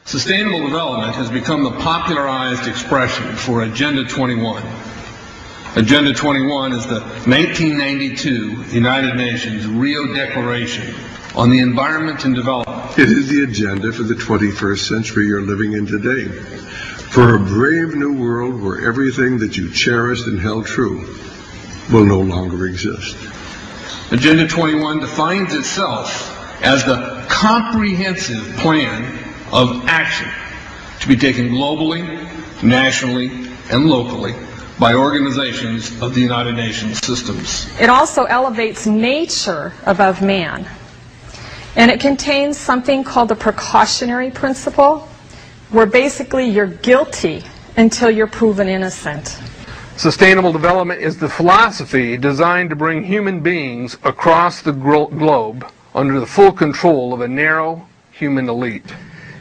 Sustainable development has become the popularized expression for Agenda 21. Agenda 21 is the 1992 United Nations Rio Declaration on the Environment and Development. It is the agenda for the 21st century you're living in today. For a brave new world where everything that you cherished and held true will no longer exist. Agenda 21 defines itself as the comprehensive plan of action to be taken globally, nationally, and locally by organizations of the United Nations systems. It also elevates nature above man. And it contains something called the precautionary principle, where basically you're guilty until you're proven innocent. Sustainable development is the philosophy designed to bring human beings across the globe under the full control of a narrow human elite.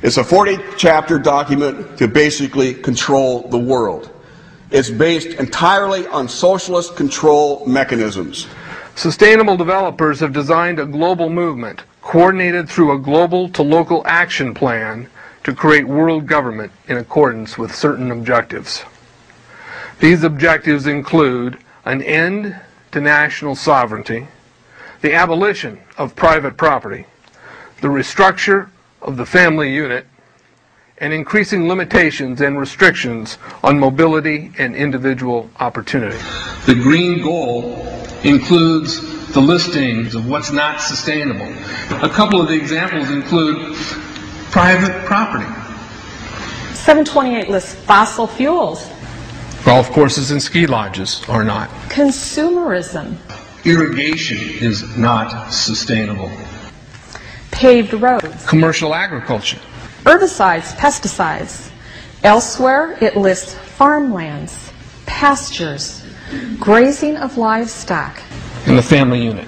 It's a 40-chapter document to basically control the world. It's based entirely on socialist control mechanisms. Sustainable developers have designed a global movement coordinated through a global to local action plan to create world government in accordance with certain objectives. These objectives include an end to national sovereignty, the abolition of private property, the restructure of the family unit, and increasing limitations and restrictions on mobility and individual opportunity. The green goal includes the listings of what's not sustainable. A couple of the examples include private property. 728 lists fossil fuels. Golf courses and ski lodges are not. Consumerism. Irrigation is not sustainable. Paved roads. Commercial agriculture. Herbicides, pesticides. Elsewhere, it lists farmlands, pastures, grazing of livestock. And the family unit.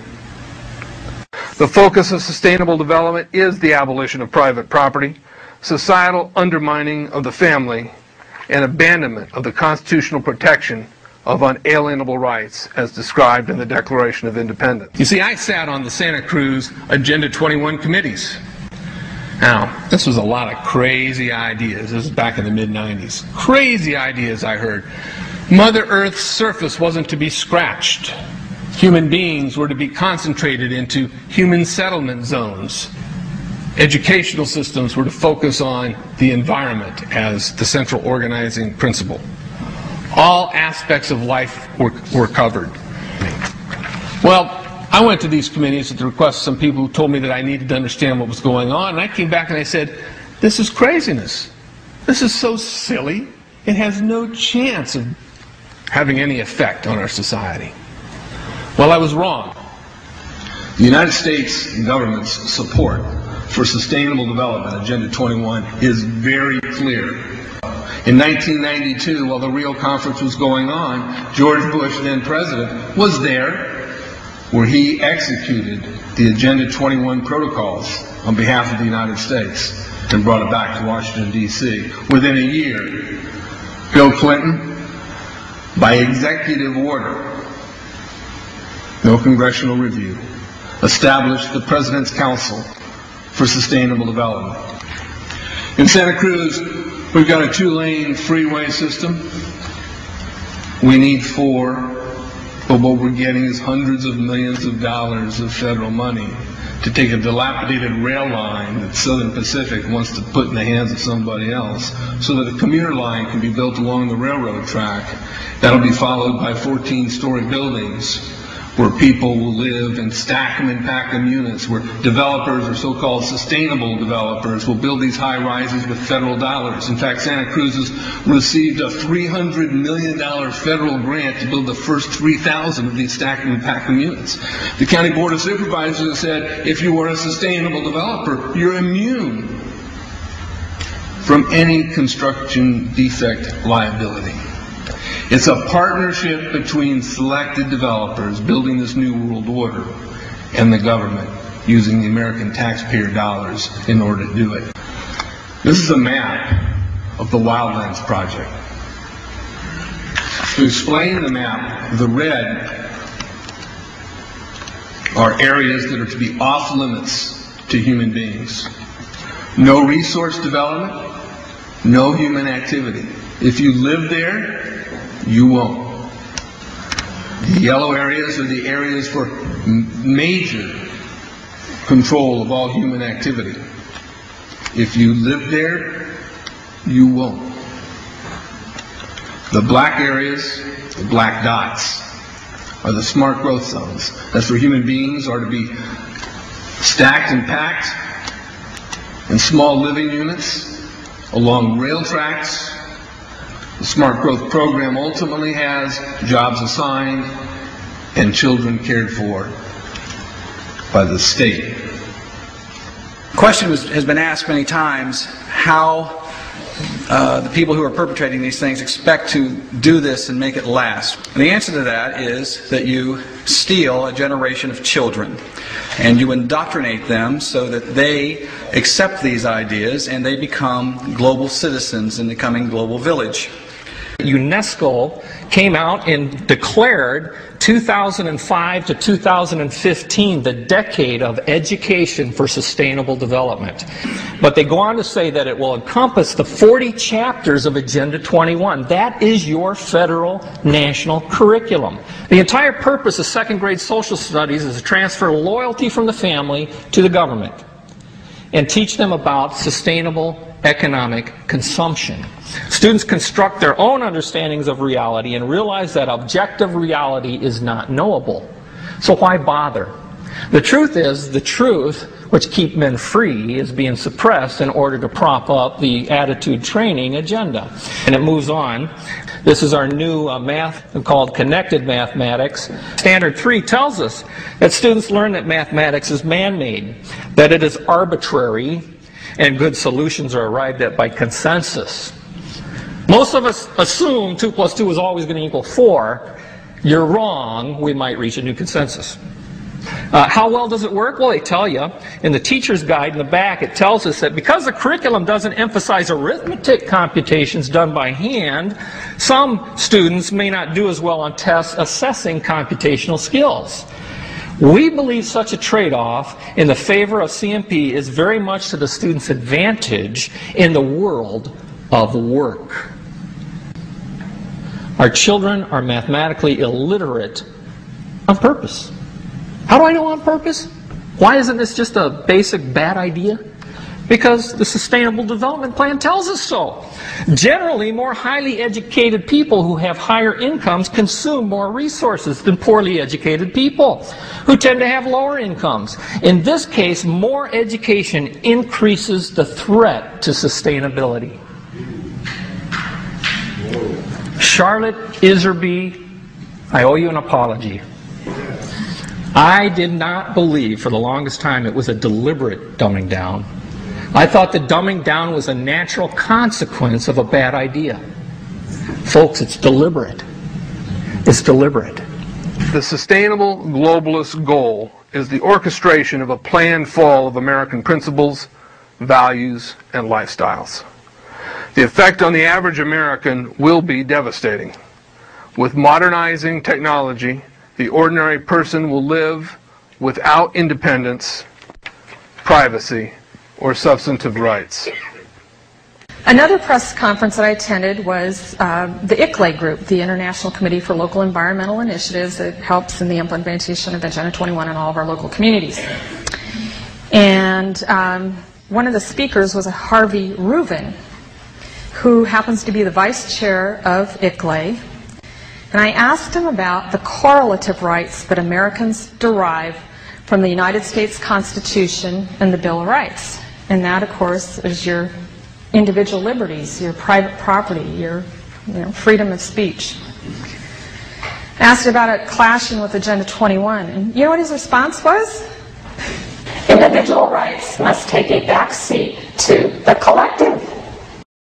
The focus of sustainable development is the abolition of private property, societal undermining of the family, and abandonment of the constitutional protection of unalienable rights as described in the Declaration of Independence. You see, I sat on the Santa Cruz Agenda 21 committees. Now, this was a lot of crazy ideas. This was back in the mid-90s. Crazy ideas I heard. Mother Earth's surface wasn't to be scratched. Human beings were to be concentrated into human settlement zones. Educational systems were to focus on the environment as the central organizing principle. All aspects of life were covered. Well, I went to these committees at the request of some people who told me that I needed to understand what was going on, and I came back and I said, this is craziness. This is so silly. It has no chance of having any effect on our society. Well, I was wrong. The United States government's support for sustainable development, Agenda 21, is very clear. In 1992, while the Rio Conference was going on, George Bush, then president, was there where he executed the Agenda 21 protocols on behalf of the United States and brought it back to Washington, D.C. Within a year, Bill Clinton, by executive order, no congressional review, established the President's Council for Sustainable Development. In Santa Cruz, we've got a 2-lane freeway system. We need 4, but what we're getting is hundreds of millions of dollars of federal money to take a dilapidated rail line that Southern Pacific wants to put in the hands of somebody else so that a commuter line can be built along the railroad track. That'll be followed by 14-story buildings where people will live and stack them and pack them units, where developers, or so-called sustainable developers, will build these high-rises with federal dollars. In fact, Santa Cruz has received a $300 million federal grant to build the first 3,000 of these stack them and pack them units. The County Board of Supervisors has said, if you are a sustainable developer, you're immune from any construction defect liability. It's a partnership between selected developers building this new world order and the government using the American taxpayer dollars in order to do it. This is a map of the Wildlands Project. To explain the map, the red are areas that are to be off limits to human beings. No resource development, no human activity. If you live there, you won't. The yellow areas are the areas for major control of all human activity. If you live there, you won't. The black areas, the black dots, are the smart growth zones. That's where human beings are to be stacked and packed in small living units along rail tracks. The Smart Growth Program ultimately has jobs assigned and children cared for by the state. The question has been asked many times how the people who are perpetrating these things expect to do this and make it last. And the answer to that is that you steal a generation of children and you indoctrinate them so that they accept these ideas and they become global citizens in the coming global village. UNESCO came out and declared 2005 to 2015 the decade of education for sustainable development. But they go on to say that it will encompass the 40 chapters of Agenda 21. That is your federal national curriculum. The entire purpose of second grade social studies is to transfer loyalty from the family to the government and teach them about sustainable economic consumption. Students construct their own understandings of reality and realize that objective reality is not knowable. So why bother? The truth is, the truth which keep men free is being suppressed in order to prop up the attitude training agenda. And it moves on. This is our new math called connected mathematics. Standard 3 tells us that students learn that mathematics is man-made, that it is arbitrary, and good solutions are arrived at by consensus. Most of us assume 2 plus 2 is always going to equal 4. You're wrong. We might reach a new consensus. How well does it work? Well, they tell you in the teacher's guide in the back, it tells us that because the curriculum doesn't emphasize arithmetic computations done by hand, some students may not do as well on tests assessing computational skills. We believe such a trade-off in the favor of CMP is very much to the student's advantage in the world of work. Our children are mathematically illiterate on purpose. How do I know on purpose? Why isn't this just a basic bad idea? Because the Sustainable Development Plan tells us so. Generally, more highly educated people who have higher incomes consume more resources than poorly educated people who tend to have lower incomes. In this case, more education increases the threat to sustainability. Charlotte Iserby, I owe you an apology. I did not believe for the longest time it was a deliberate dumbing down. I thought the dumbing down was a natural consequence of a bad idea. Folks, it's deliberate. It's deliberate. The sustainable globalist goal is the orchestration of a planned fall of American principles, values, and lifestyles. The effect on the average American will be devastating. With modernizing technology, the ordinary person will live without independence, privacy, or substantive rights. Another press conference that I attended was the ICLEI group, the International Committee for Local Environmental Initiatives, that helps in the implementation of Agenda 21 in all of our local communities. And one of the speakers was a Harvey Reuven, who happens to be the vice chair of ICLEI. And I asked him about the correlative rights that Americans derive from the United States Constitution and the Bill of Rights. And that, of course, is your individual liberties, your private property, your freedom of speech. I asked about it clashing with Agenda 21. And you know what his response was? Individual rights must take a back seat to the collective.